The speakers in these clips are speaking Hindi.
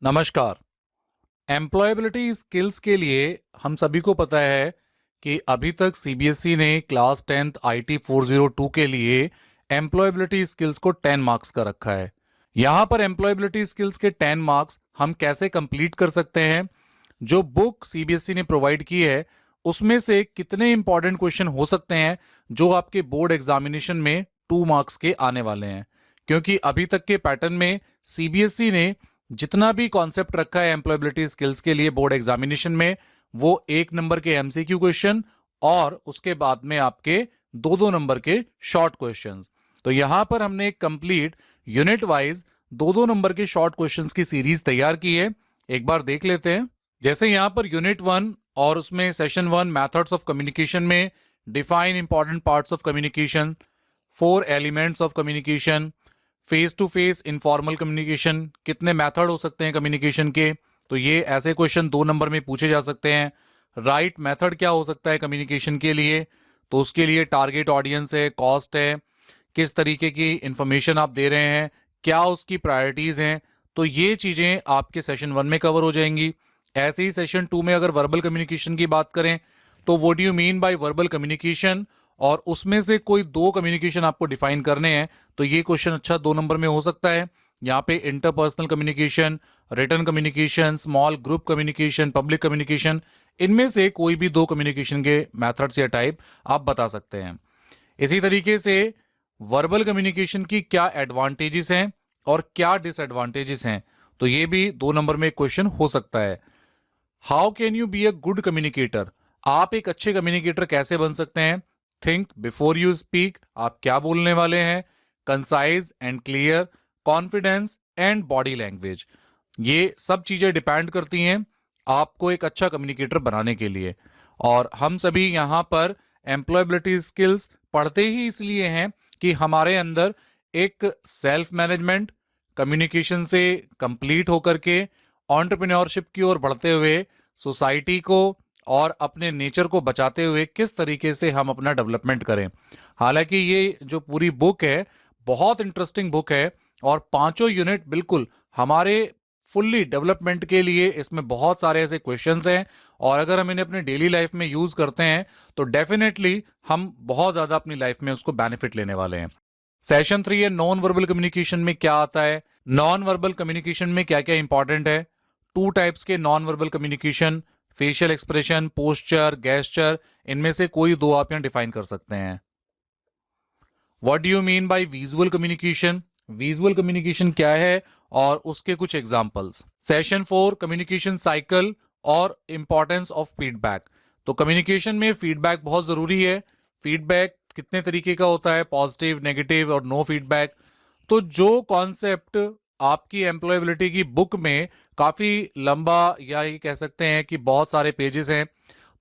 नमस्कार। एम्प्लॉयबिलिटी स्किल्स के लिए हम सभी को पता है कि अभी तक सीबीएसई ने क्लास 10th आईटी 402 के लिए एम्प्लॉयबिलिटी स्किल्स को 10 मार्क्स का रखा है। यहाँ पर एम्प्लॉयबिलिटी स्किल्स के 10 मार्क्स हम कैसे कंप्लीट कर सकते हैं, जो बुक सीबीएसई ने प्रोवाइड की है उसमें से कितने इंपॉर्टेंट क्वेश्चन हो सकते हैं जो आपके बोर्ड एग्जामिनेशन में 2 मार्क्स के आने वाले हैं। क्योंकि अभी तक के पैटर्न में सीबीएसई ने जितना भी कॉन्सेप्ट रखा है एम्प्लॉयबिलिटी स्किल्स के लिए बोर्ड एग्जामिनेशन में, वो 1 नंबर के एमसीक्यू क्वेश्चन और उसके बाद में आपके 2-2 नंबर के शॉर्ट क्वेश्चंस। तो यहां पर हमने एक कंप्लीट यूनिट वाइज 2-2 नंबर के शॉर्ट क्वेश्चंस की सीरीज तैयार की है। एक बार देख लेते हैं। जैसे यहां पर यूनिट 1 और उसमें सेशन 1 मेथड्स ऑफ कम्युनिकेशन में define important parts of communication, 4 elements of communication, face to face informal communication, कितने मेथड हो सकते हैं कम्युनिकेशन के, तो ये ऐसे क्वेश्चन 2 नंबर में पूछे जा सकते हैं। राइट मेथड क्या हो सकता है कम्युनिकेशन के लिए, तो उसके लिए टारगेट ऑडियंस है, कॉस्ट है, किस तरीके की इंफॉर्मेशन आप दे रहे हैं, क्या उसकी प्रायोरिटीज हैं, तो ये चीजें आपके सेशन 1 में कवर हो जाएंगी। ऐसे ही सेशन 2 में अगर वर्बल कम्युनिकेशन की बात करें तो what do you mean by verbal communication, और उसमें से कोई 2 कम्युनिकेशन आपको डिफाइन करने हैं, तो ये क्वेश्चन अच्छा 2 नंबर में हो सकता है। यहाँ पे interpersonal communication, written communication, small group communication, public communication, इनमें से कोई भी 2 कम्युनिकेशन के मेथड्स या टाइप आप बता सकते हैं। इसी तरीके से वर्बल कम्युनिकेशन की क्या एडवांटेजेस हैं और क्या डिसएडवांटेजेस हैं, तो ये भी 2 नंबर में क्वेश्चन हो सकता है। How can you be a good communicator, आप एक अच्छे कम्युनिकेटर कैसे बन सकते हैं। थिंक बिफोर यू स्पीक, आप क्या बोलने वाले हैं। Concise and clear, confidence and body language, ये सब चीजें डिपेंड करती हैं आपको एक अच्छा कम्युनिकेटर बनाने के लिए। और हम सभी यहाँ पर एम्प्लॉयबिलिटी स्किल्स पढ़ते ही इसलिए हैं कि हमारे अंदर एक सेल्फ मैनेजमेंट, कम्युनिकेशन से कंप्लीट होकर के एंटरप्रेन्योरशिप की ओर बढ़ते हुए सोसाइटी को और अपने नेचर को बचाते हुए किस तरीके से हम अपना डेवलपमेंट करें। हालांकि ये जो पूरी बुक है बहुत इंटरेस्टिंग बुक है और पांचों यूनिट बिल्कुल हमारे फुल्ली डेवलपमेंट के लिए, इसमें बहुत सारे ऐसे क्वेश्चंस हैं और अगर हम इन्हें अपने डेली लाइफ में यूज करते हैं तो डेफिनेटली हम बहुत ज्यादा अपनी लाइफ में उसको बेनिफिट लेने वाले हैं। सेशन 3 है नॉन वर्बल कम्युनिकेशन में क्या आता है, नॉन वर्बल कम्युनिकेशन में क्या क्या इंपॉर्टेंट है। 2 टाइप्स के non verbal communication, facial expression, posture, gesture, इनमें से कोई 2 आप यहां डिफाइन कर सकते हैं। What do you mean by visual communication, visual communication क्या है और उसके कुछ एग्जांपल्स। सेशन 4 कम्युनिकेशन साइकिल और इंपॉर्टेंस ऑफ फीडबैक, तो कम्युनिकेशन में फीडबैक बहुत जरूरी है। फीडबैक कितने तरीके का होता है, पॉजिटिव, नेगेटिव और नो फीडबैक। तो जो कॉन्सेप्ट आपकी एम्प्लॉयबिलिटी की बुक में काफी लंबा या ये कह सकते हैं कि बहुत सारे पेजेस हैं,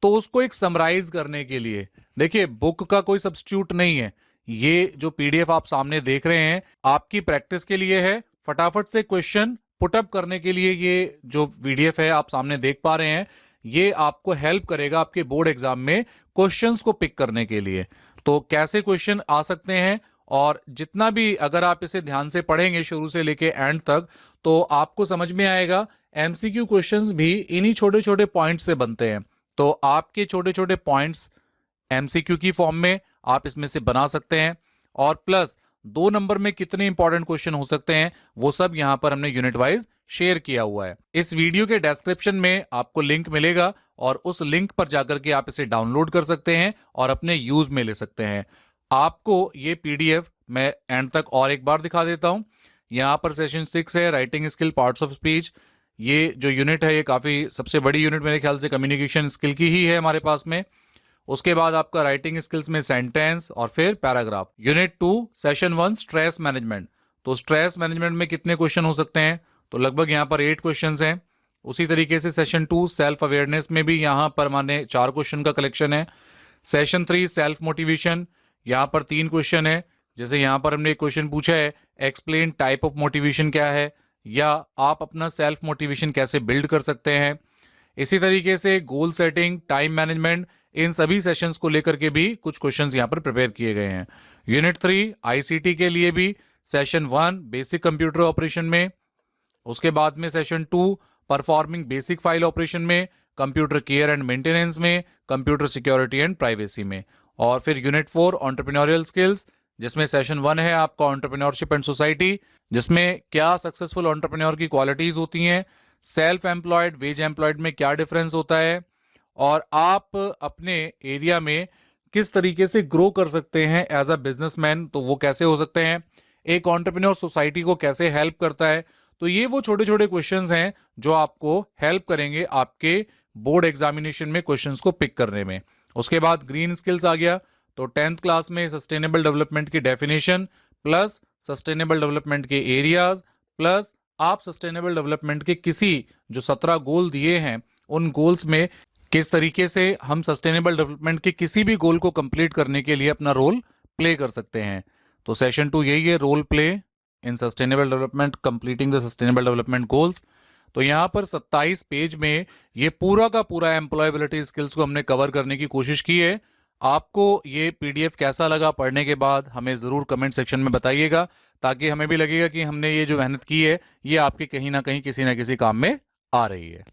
तो उसको एक समराइज करने के लिए, देखिए बुक का कोई सब्स्टिट्यूट नहीं है, ये जो पीडीएफ आप सामने देख रहे हैं आपकी प्रैक्टिस के लिए है, फटाफट से क्वेश्चन पुटअप करने के लिए ये जो पीडीएफ है आप सामने देख पा रहे हैं, ये आपको हेल्प करेगा आपके बोर्ड एग्जाम में क्वेश्चंस को पिक करने के लिए। तो कैसे क्वेश्चन आ सकते हैं और जितना भी अगर आप इसे ध्यान से पढ़ेंगे शुरू से लेके एंड तक तो आपको समझ में आएगा। एमसीक्यू क्वेश्चंस भी इन्हीं छोटे छोटे पॉइंट्स से बनते हैं, तो आपके छोटे छोटे पॉइंट्स एमसीक्यू की फॉर्म में आप इसमें से बना सकते हैं। और प्लस 2 नंबर में कितने इंपॉर्टेंट क्वेश्चन हो सकते हैं वो सब यहां पर हमने यूनिट वाइज शेयर किया हुआ है। इस वीडियो के डिस्क्रिप्शन में आपको लिंक मिलेगा और उस लिंक पर जाकर के आप इसे डाउनलोड कर सकते हैं और अपने यूज में ले सकते हैं। आपको ये पीडीएफ मैं एंड तक और एक बार दिखा देता हूं। यहां पर सेशन 6 है writing skill parts of speech, ये जो यूनिट है ये काफी सबसे बड़ी यूनिट मेरे ख्याल से कम्युनिकेशन स्किल की ही है हमारे पास में। उसके बाद आपका राइटिंग स्किल्स में सेंटेंस और फिर paragraph. Unit 2 session 1 stress management, तो स्ट्रेस मैनेजमेंट में कितने क्वेश्चन हो सकते हैं, तो लगभग यहाँ पर 8 क्वेश्चंस हैं। उसी तरीके से सेशन 2 सेल्फ अवेयरनेस में भी यहाँ पर माने 4 क्वेश्चन का कलेक्शन है। सेशन 3 सेल्फ मोटिवेशन, यहाँ पर 3 क्वेश्चन है। जैसे यहाँ पर हमने एक क्वेश्चन पूछा है एक्सप्लेन टाइप ऑफ मोटिवेशन क्या है, या आप अपना सेल्फ मोटिवेशन कैसे बिल्ड कर सकते हैं। इसी तरीके से गोल सेटिंग, टाइम मैनेजमेंट, इन सभी सेशंस को लेकर के भी कुछ क्वेश्चंस यहाँ पर प्रिपेयर किए गए हैं। यूनिट 3 आईसीटी के लिए भी सेशन 1 बेसिक कंप्यूटर ऑपरेशन में, उसके बाद में session 2 performing basic file operation में, कंप्यूटर केयर एंड मेंटेनेंस में, कंप्यूटर सिक्योरिटी एंड प्राइवेसी में। और फिर यूनिट 4 एंटरप्रेन्योरियल स्किल्स, जिसमें सेशन 1 है आपका एंटरप्रेन्योरशिप एंड सोसाइटी, जिसमें क्या सक्सेसफुल एंटरप्रेन्योर की क्वालिटीज होती हैं, सेल्फ एम्प्लॉयड वेज एम्प्लॉयड में क्या डिफरेंस होता है, और आप अपने एरिया में किस तरीके से ग्रो कर सकते हैं एज अ बिजनेसमैन, तो वो कैसे हो सकते हैं, एक एंटरप्रेन्योर सोसाइटी को कैसे हेल्प करता है। तो ये वो छोटे छोटे क्वेश्चंस हैं जो आपको हेल्प करेंगे आपके बोर्ड एग्जामिनेशन में क्वेश्चंस को पिक करने में। उसके बाद ग्रीन स्किल्स आ गया, तो 10th क्लास में सस्टेनेबल डेवलपमेंट की डेफिनेशन प्लस सस्टेनेबल डेवलपमेंट के एरियाज प्लस आप सस्टेनेबल डेवलपमेंट के किसी जो 17 गोल दिए हैं उन गोल्स में किस तरीके से हम सस्टेनेबल डेवलपमेंट के किसी भी गोल को कंप्लीट करने के लिए अपना रोल प्ले कर सकते हैं। तो सेशन 2 यही है, role play in sustainable development, completing the sustainable development goals. तो यहाँ पर 27 पेज में ये पूरा का पूरा एम्प्लॉयबिलिटी स्किल्स को हमने कवर करने की कोशिश की है। आपको ये पीडीएफ कैसा लगा पढ़ने के बाद हमें ज़रूर कमेंट सेक्शन में बताइएगा, ताकि हमें भी लगेगा कि हमने ये जो मेहनत की है ये आपके कहीं ना कहीं किसी ना किसी काम में आ रही है।